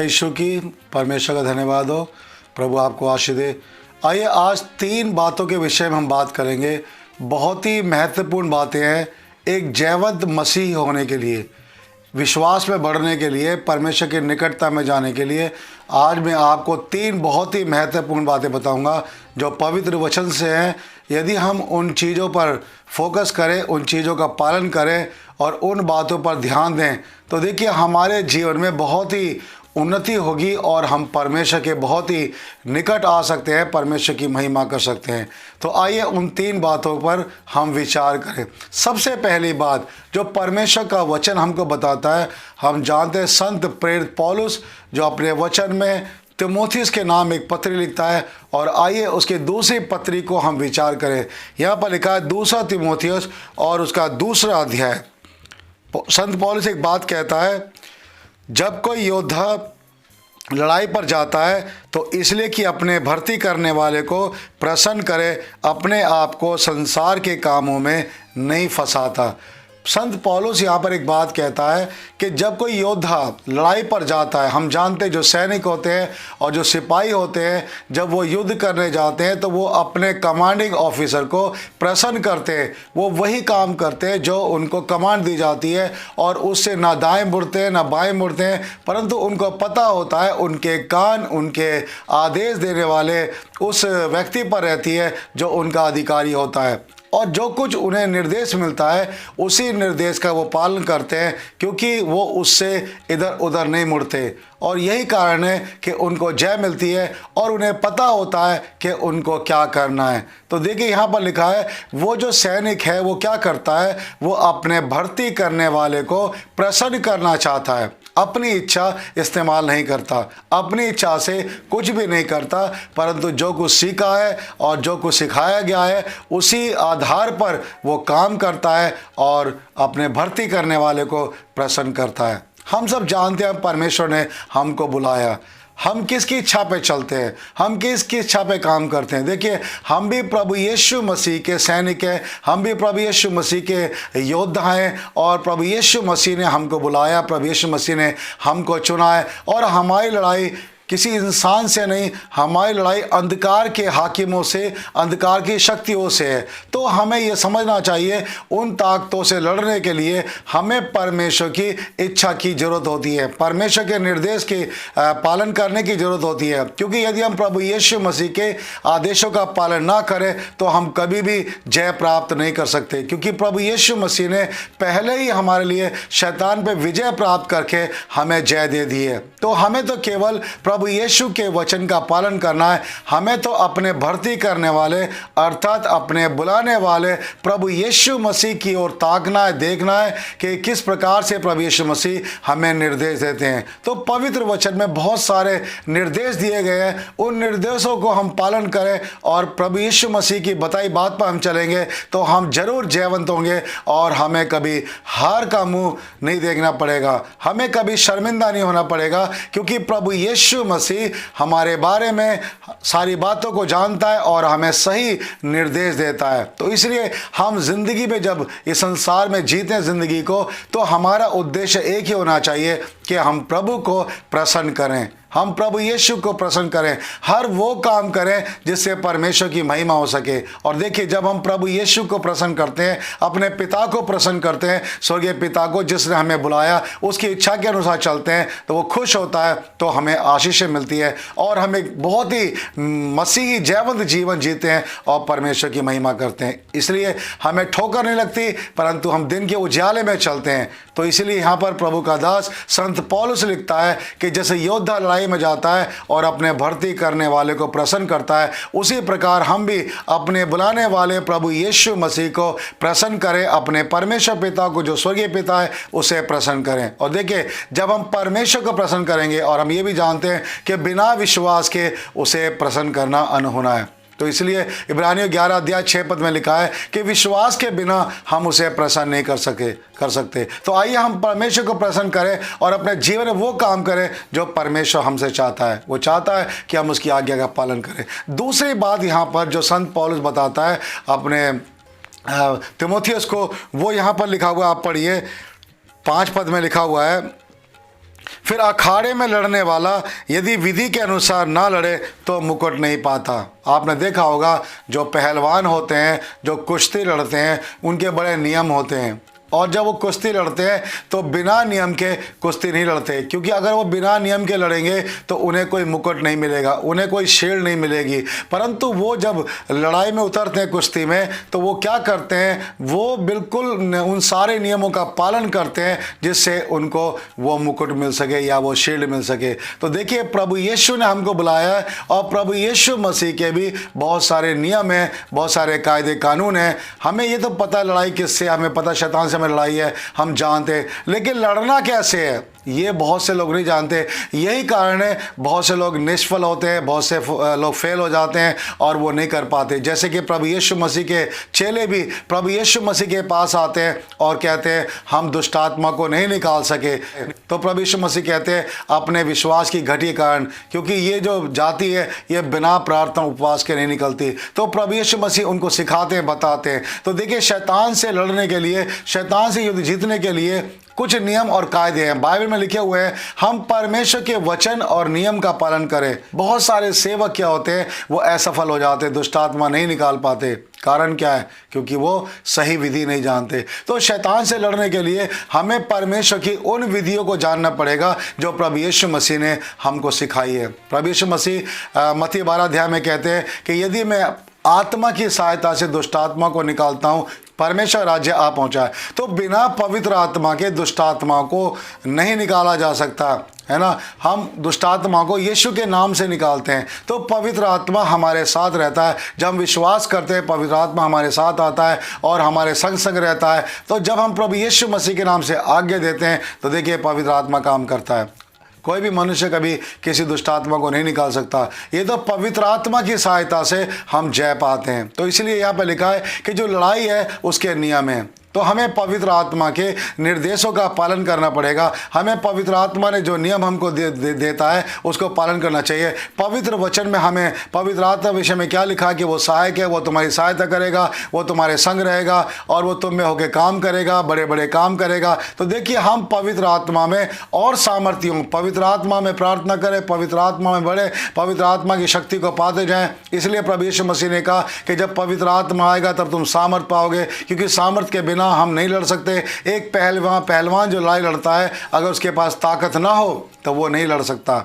यीशु की। परमेश्वर का धन्यवाद हो। प्रभु आपको आशीष दे। आइए आज 3 बातों के विषय में हम बात करेंगे। बहुत ही महत्वपूर्ण बातें हैं एक जयवंत मसीह होने के लिए, विश्वास में बढ़ने के लिए, परमेश्वर की निकटता में जाने के लिए। आज मैं आपको 3 बहुत ही महत्वपूर्ण बातें बताऊंगा जो पवित्र वचन से हैं। यदि हम उन चीज़ों पर फोकस करें, उन चीज़ों का पालन करें और उन बातों पर ध्यान दें, तो देखिए हमारे जीवन में बहुत ही उन्नति होगी और हम परमेश्वर के बहुत ही निकट आ सकते हैं, परमेश्वर की महिमा कर सकते हैं। तो आइए उन 3 बातों पर हम विचार करें। सबसे पहली बात जो परमेश्वर का वचन हमको बताता है, हम जानते हैं संत प्रेरित पौलुस जो अपने वचन में तीमुथियुस के नाम एक पत्री लिखता है, और आइए उसकी दूसरी पत्री को हम विचार करें। यहाँ पर लिखा है 2 तीमुथियुस और उसका 2 अध्याय। संत पौलुस एक बात कहता है, जब कोई योद्धा लड़ाई पर जाता है तो इसलिए कि अपने भर्ती करने वाले को प्रसन्न करे, अपने आप को संसार के कामों में नहीं फंसाता। संत पौलुस यहाँ पर एक बात कहता है कि जब कोई योद्धा लड़ाई पर जाता है, हम जानते हैं जो सैनिक होते हैं और जो सिपाही होते हैं, जब वो युद्ध करने जाते हैं तो वो अपने कमांडिंग ऑफिसर को प्रसन्न करते हैं। वो वही काम करते हैं जो उनको कमांड दी जाती है और उससे ना दाएं मुड़ते हैं ना बाएं मुड़ते हैं, परंतु उनको पता होता है उनके कान उनके आदेश देने वाले उस व्यक्ति पर रहती है जो उनका अधिकारी होता है, और जो कुछ उन्हें निर्देश मिलता है उसी निर्देश का वो पालन करते हैं, क्योंकि वो उससे इधर उधर नहीं मुड़ते। और यही कारण है कि उनको जय मिलती है और उन्हें पता होता है कि उनको क्या करना है। तो देखिए यहाँ पर लिखा है वो जो सैनिक है वो क्या करता है, वो अपने भर्ती करने वाले को प्रसन्न करना चाहता है, अपनी इच्छा इस्तेमाल नहीं करता, अपनी इच्छा से कुछ भी नहीं करता, परंतु जो कुछ सीखा है और जो कुछ सिखाया गया है उसी आधार पर वो काम करता है और अपने भर्ती करने वाले को प्रसन्न करता है। हम सब जानते हैं परमेश्वर ने हमको बुलाया, हम किसकी इच्छा पे चलते हैं, हम किसकी इच्छा पे काम करते हैं। देखिए हम भी प्रभु यीशु मसीह के सैनिक हैं, हम भी प्रभु यीशु मसीह के योद्धा हैं, और प्रभु यीशु मसीह ने हमको बुलाया, प्रभु यीशु मसीह ने हमको चुना है। और हमारी लड़ाई किसी इंसान से नहीं, हमारी लड़ाई अंधकार के हाकिमों से, अंधकार की शक्तियों से है। तो हमें यह समझना चाहिए उन ताकतों से लड़ने के लिए हमें परमेश्वर की इच्छा की जरूरत होती है, परमेश्वर के निर्देश के पालन करने की जरूरत होती है। क्योंकि यदि हम प्रभु यीशु मसीह के आदेशों का पालन ना करें तो हम कभी भी जय प्राप्त नहीं कर सकते, क्योंकि प्रभु यीशु मसीह ने पहले ही हमारे लिए शैतान पे विजय प्राप्त करके हमें जय दे दी है। तो हमें तो केवल प्रभु यीशु के वचन का पालन करना है। हमें तो अपने भर्ती करने वाले अर्थात अपने बुलाने वाले प्रभु यीशु मसीह की ओर ताकना है, देखना है कि किस प्रकार से प्रभु यीशु मसीह हमें निर्देश देते हैं। तो पवित्र वचन में बहुत सारे निर्देश दिए गए हैं, उन निर्देशों को हम पालन करें और प्रभु यीशु मसीह की बताई बात पर हम चलेंगे तो हम जरूर जयवंत होंगे और हमें कभी हार का मुंह नहीं देखना पड़ेगा, हमें कभी शर्मिंदा नहीं होना पड़ेगा, क्योंकि प्रभु यीशु मसीह हमारे बारे में सारी बातों को जानता है और हमें सही निर्देश देता है। तो इसलिए हम जिंदगी में जब इस संसार में जीते हैं जिंदगी को, तो हमारा उद्देश्य एक ही होना चाहिए कि हम प्रभु को प्रसन्न करें, हम प्रभु यीशु को प्रसन्न करें, हर वो काम करें जिससे परमेश्वर की महिमा हो सके। और देखिए जब हम प्रभु यीशु को प्रसन्न करते हैं, अपने पिता को प्रसन्न करते हैं, स्वर्गीय पिता को जिसने हमें बुलाया उसकी इच्छा के अनुसार चलते हैं, तो वो खुश होता है, तो हमें आशीषें मिलती है और हम एक बहुत ही मसीही जयवंत जीवन जीते हैं और परमेश्वर की महिमा करते हैं। इसलिए हमें ठोकर नहीं लगती, परंतु हम दिन के उजाले में चलते हैं। तो इसलिए यहाँ पर प्रभु का दास संत पौलुस लिखता है कि जैसे योद्धा लड़ाई में जाता है और अपने भर्ती करने वाले को प्रसन्न करता है, उसी प्रकार हम भी अपने बुलाने वाले प्रभु यीशु मसीह को प्रसन्न करें, अपने परमेश्वर पिता को जो स्वर्गीय पिता है उसे प्रसन्न करें। और देखिए जब हम परमेश्वर को प्रसन्न करेंगे, और हम ये भी जानते हैं कि बिना विश्वास के उसे प्रसन्न करना अनहोना है, तो इसलिए इब्रानियों 11 अध्याय 6 पद में लिखा है कि विश्वास के बिना हम उसे प्रसन्न नहीं कर सकते। तो आइए हम परमेश्वर को प्रसन्न करें और अपने जीवन में वो काम करें जो परमेश्वर हमसे चाहता है। वो चाहता है कि हम उसकी आज्ञा का पालन करें। दूसरी बात यहाँ पर जो संत पौलुस बताता है अपने तीमुथियुस को, वो यहाँ पर लिखा हुआ, आप पढ़िए 5 पद में लिखा हुआ है, फिर अखाड़े में लड़ने वाला यदि विधि के अनुसार ना लड़े तो मुकुट नहीं पाता। आपने देखा होगा जो पहलवान होते हैं, जो कुश्ती लड़ते हैं, उनके बड़े नियम होते हैं, और जब वो कुश्ती लड़ते हैं तो बिना नियम के कुश्ती नहीं लड़ते, क्योंकि अगर वो बिना नियम के लड़ेंगे तो उन्हें कोई मुकुट नहीं मिलेगा, उन्हें कोई शील्ड नहीं मिलेगी। परंतु वो जब लड़ाई में उतरते हैं कुश्ती में, तो वो क्या करते हैं, वो बिल्कुल उन सारे नियमों का पालन करते हैं जिससे उनको वो मुकुट मिल सके या वो शील्ड मिल सके। तो देखिए, प्रभु यीशु ने हमको बुलाया है, और प्रभु यीशु मसीह के भी बहुत सारे नियम हैं, बहुत सारे कायदे कानून हैं। हमें ये तो पता है लड़ाई किससे, हमें पता शैतान से लड़ाई है, हम जानते, लेकिन लड़ना कैसे है ये बहुत से लोग नहीं जानते। यही कारण है बहुत से लोग निष्फल होते हैं, बहुत से लोग फेल हो जाते हैं और वो नहीं कर पाते। जैसे कि प्रभु यीशु मसीह के चेले भी प्रभु यीशु मसीह के पास आते हैं और कहते हैं हम दुष्ट आत्मा को नहीं निकाल सके, तो प्रभु यीशु मसीह कहते हैं अपने विश्वास की घटी कारण, क्योंकि ये जो जाति है ये बिना प्रार्थना उपवास के नहीं निकलती। तो प्रभु यीशु मसीह उनको सिखाते हैं, बताते हैं। तो देखिए, शैतान से लड़ने के लिए, शैतान से युद्ध जीतने के लिए कुछ नियम और कायदे हैं, बाइबल में लिखे हुए हैं। हम परमेश्वर के वचन और नियम का पालन करें। बहुत सारे सेवक क्या होते हैं, वो असफल हो जाते हैं, दुष्ट आत्मा नहीं निकाल पाते। कारण क्या है? क्योंकि वो सही विधि नहीं जानते। तो शैतान से लड़ने के लिए हमें परमेश्वर की उन विधियों को जानना पड़ेगा जो प्रभु यीशु मसीह ने हमको सिखाई है। प्रभु यीशु मसीह मत्ती 12 अध्याय में कहते हैं कि यदि मैं आत्मा की सहायता से दुष्ट आत्मा को निकालता हूँ, परमेश्वर राज्य आ पहुंचा है। तो बिना पवित्र आत्मा के दुष्ट आत्मा को नहीं निकाला जा सकता, है ना। हम दुष्ट आत्मा को यीशु के नाम से निकालते हैं। तो पवित्र आत्मा हमारे साथ रहता है। जब हम विश्वास करते हैं, पवित्र आत्मा हमारे साथ आता है और हमारे संग संग रहता है। तो जब हम प्रभु यीशु मसीह के नाम से आज्ञा देते हैं, तो देखिए पवित्र आत्मा काम करता है। कोई भी मनुष्य कभी किसी दुष्ट आत्मा को नहीं निकाल सकता। ये तो पवित्र आत्मा की सहायता से हम जय पाते हैं। तो इसलिए यहाँ पे लिखा है कि जो लड़ाई है उसके नियम हैं। तो हमें पवित्र आत्मा के निर्देशों का पालन करना पड़ेगा। हमें पवित्र आत्मा ने जो नियम हमको देता है उसको पालन करना चाहिए। पवित्र वचन में हमें पवित्र आत्मा विषय में क्या लिखा है कि वो सहायक है, वो तुम्हारी सहायता करेगा, वो तुम्हारे संग रहेगा और वो तुम में होकर काम करेगा, बड़े बड़े काम करेगा। तो देखिए, हम पवित्र आत्मा में और सामर्थ्य हों, पवित्र आत्मा में प्रार्थना करें, पवित्र आत्मा में बढ़े, पवित्र आत्मा की शक्ति को पाते जाएं। इसलिए प्रभु यीशु मसीह ने कहा कि जब पवित्र आत्मा आएगा तब तुम सामर्थ पाओगे, क्योंकि सामर्थ के बिना हम नहीं लड़ सकते। एक पहलवान जो लड़ाई लड़ता है, अगर उसके पास ताकत ना हो तो वो नहीं लड़ सकता।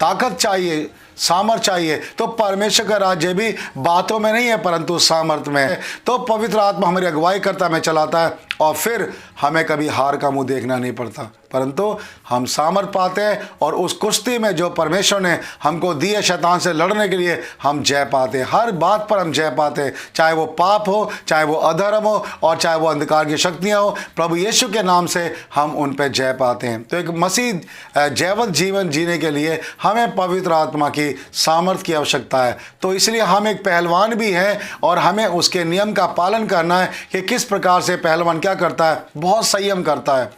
ताकत चाहिए, सामर्थ चाहिए। तो परमेश्वर का राज्य भी बातों में नहीं है परंतु सामर्थ में है। तो पवित्र आत्मा हमारी अगुवाई करता, हमें चलाता है, और फिर हमें कभी हार का मुंह देखना नहीं पड़ता, परंतु हम सामर्थ पाते हैं और उस कुश्ती में जो परमेश्वर ने हमको दी है शैतान से लड़ने के लिए, हम जय पाते हैं। हर बात पर हम जय पाते हैं, चाहे वो पाप हो, चाहे वो अधर्म हो और चाहे वो अंधकार की शक्तियां हो, प्रभु यीशु के नाम से हम उन पर जय पाते हैं। तो एक मसीह जैवत जीवन जीने के लिए हमें पवित्र आत्मा की सामर्थ की आवश्यकता है। तो इसलिए हम एक पहलवान भी हैं और हमें उसके नियम का पालन करना है कि किस प्रकार से पहलवान क्या करता है, बहुत संयम करता है।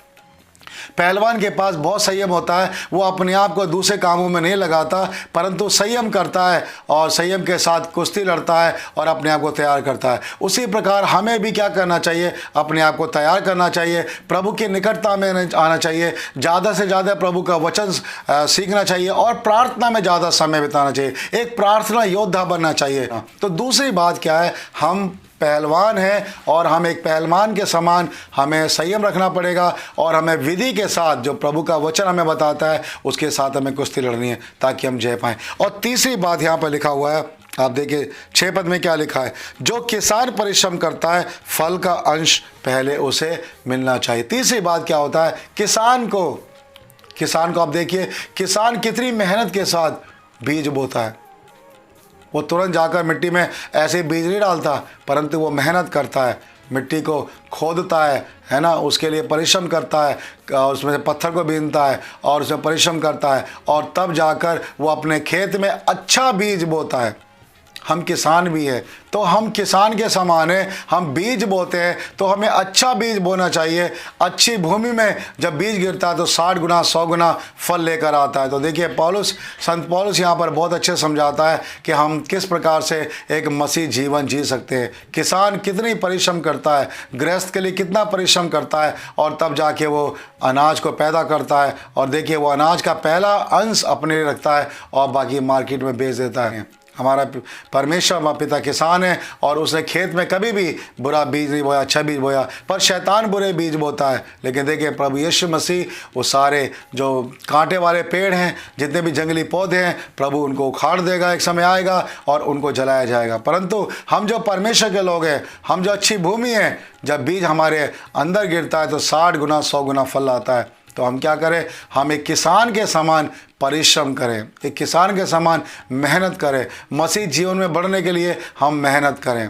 पहलवान के पास बहुत संयम होता है, वो अपने आप को दूसरे कामों में नहीं लगाता परंतु संयम करता है और संयम के साथ कुश्ती लड़ता है और अपने आप को तैयार करता है। उसी प्रकार हमें भी क्या करना चाहिए, अपने आप को तैयार करना चाहिए, प्रभु की निकटता में आना चाहिए, ज़्यादा से ज़्यादा प्रभु का वचन सीखना चाहिए और प्रार्थना में ज़्यादा समय बिताना चाहिए। एक प्रार्थना योद्धा बनना चाहिए। तो दूसरी बात क्या है, हम पहलवान है और हम एक पहलवान के समान हमें संयम रखना पड़ेगा और हमें विधि के साथ जो प्रभु का वचन हमें बताता है उसके साथ हमें कुश्ती लड़नी है ताकि हम जय पाएं। और तीसरी बात यहाँ पर लिखा हुआ है, आप देखिए 6 पद में क्या लिखा है, जो किसान परिश्रम करता है फल का अंश पहले उसे मिलना चाहिए। तीसरी बात क्या होता है, किसान को आप देखिए, किसान कितनी मेहनत के साथ बीज बोता है। वो तुरंत जाकर मिट्टी में ऐसे बीज नहीं डालता परंतु वो मेहनत करता है, मिट्टी को खोदता है ना, उसके लिए परिश्रम करता है, उसमें से पत्थर को बीनता है और उसमें परिश्रम करता है और तब जाकर वो अपने खेत में अच्छा बीज बोता है। हम किसान भी हैं। तो हम किसान के समान हैं, हम बीज बोते हैं तो हमें अच्छा बीज बोना चाहिए। अच्छी भूमि में जब बीज गिरता है तो 60 गुना 100 गुना फल लेकर आता है। तो देखिए संत पौलुस यहाँ पर बहुत अच्छे समझाता है कि हम किस प्रकार से एक मसीह जीवन जी सकते हैं। किसान कितनी परिश्रम करता है, गृहस्थ के लिए कितना परिश्रम करता है, और तब जाके वो अनाज को पैदा करता है। और देखिए वो अनाज का पहला अंश अपने लिए रखता है और बाकी मार्केट में बेच देता है। हमारा परमेश्वर हमारा पिता किसान है और उसने खेत में कभी भी बुरा बीज नहीं बोया, अच्छा बीज बोया, पर शैतान बुरे बीज बोता है। लेकिन देखिए प्रभु यीशु मसीह वो सारे जो कांटे वाले पेड़ हैं, जितने भी जंगली पौधे हैं, प्रभु उनको उखाड़ देगा, एक समय आएगा और उनको जलाया जाएगा। परंतु हम जो परमेश्वर के लोग हैं, हम जो अच्छी भूमि हैं, जब बीज हमारे अंदर गिरता है तो 60 गुना 100 गुना फल आता है। तो हम क्या करें, हम एक किसान के समान परिश्रम करें, एक किसान के समान मेहनत करें, मसीह जीवन में बढ़ने के लिए हम मेहनत करें।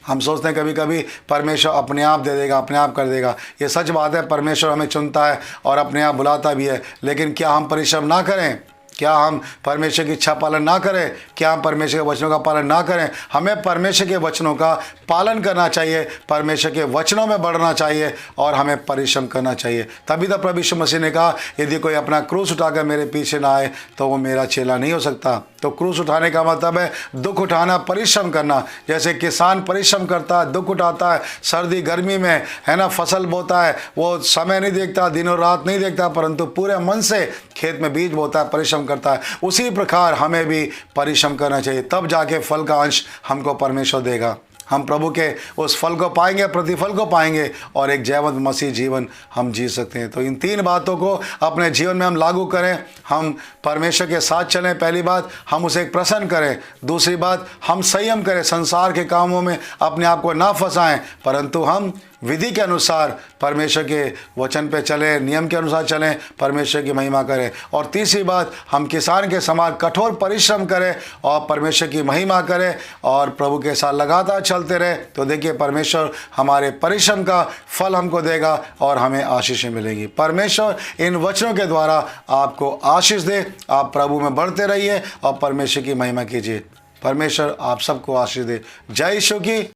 हम सोचते हैं कभी कभी परमेश्वर अपने आप दे देगा, अपने आप कर देगा। ये सच बात है, परमेश्वर हमें चुनता है और अपने आप बुलाता भी है। लेकिन क्या हम परिश्रम ना करें, क्या हम परमेश्वर की इच्छा पालन ना करें, क्या हम परमेश्वर के वचनों का पालन ना करें? हमें परमेश्वर के वचनों का पालन करना चाहिए, परमेश्वर के वचनों में बढ़ना चाहिए और हमें परिश्रम करना चाहिए। तभी तो प्रभु यीशु मसीह ने कहा, यदि कोई अपना क्रूस उठाकर मेरे पीछे ना आए तो वो मेरा चेला नहीं हो सकता। तो क्रूस उठाने का मतलब है दुख उठाना, परिश्रम करना। जैसे किसान परिश्रम करता है, दुख उठाता है, सर्दी गर्मी में, है ना, फसल बोता है, वो समय नहीं देखता, दिनों रात नहीं देखता, परंतु पूरे मन से खेत में बीज बोता है, परिश्रम करता है। उसी प्रकार हमें भी परिश्रम करना चाहिए, तब जाके फल का अंश हमको परमेश्वर देगा। हम प्रभु के उस फल को पाएंगे, प्रतिफल को पाएंगे और एक जयवंत मसीह जीवन हम जी सकते हैं। तो इन 3 बातों को अपने जीवन में हम लागू करें। हम परमेश्वर के साथ चलें, पहली बात हम उसे प्रसन्न करें, दूसरी बात हम संयम करें, संसार के कामों में अपने आप को ना फंसाएं, परंतु हम विधि के अनुसार परमेश्वर के वचन पे चलें, नियम के अनुसार चलें, परमेश्वर की महिमा करें। और तीसरी बात, हम किसान के समान कठोर परिश्रम करें और परमेश्वर की महिमा करें और प्रभु के साथ लगातार चलते रहे। तो देखिए परमेश्वर हमारे परिश्रम का फल हमको देगा और हमें आशीषें मिलेंगी। परमेश्वर इन वचनों के द्वारा आपको आशीष दे। आप प्रभु में बढ़ते रहिए और परमेश्वर की महिमा कीजिए। परमेश्वर आप सबको आशीष दे। जय यीशु की।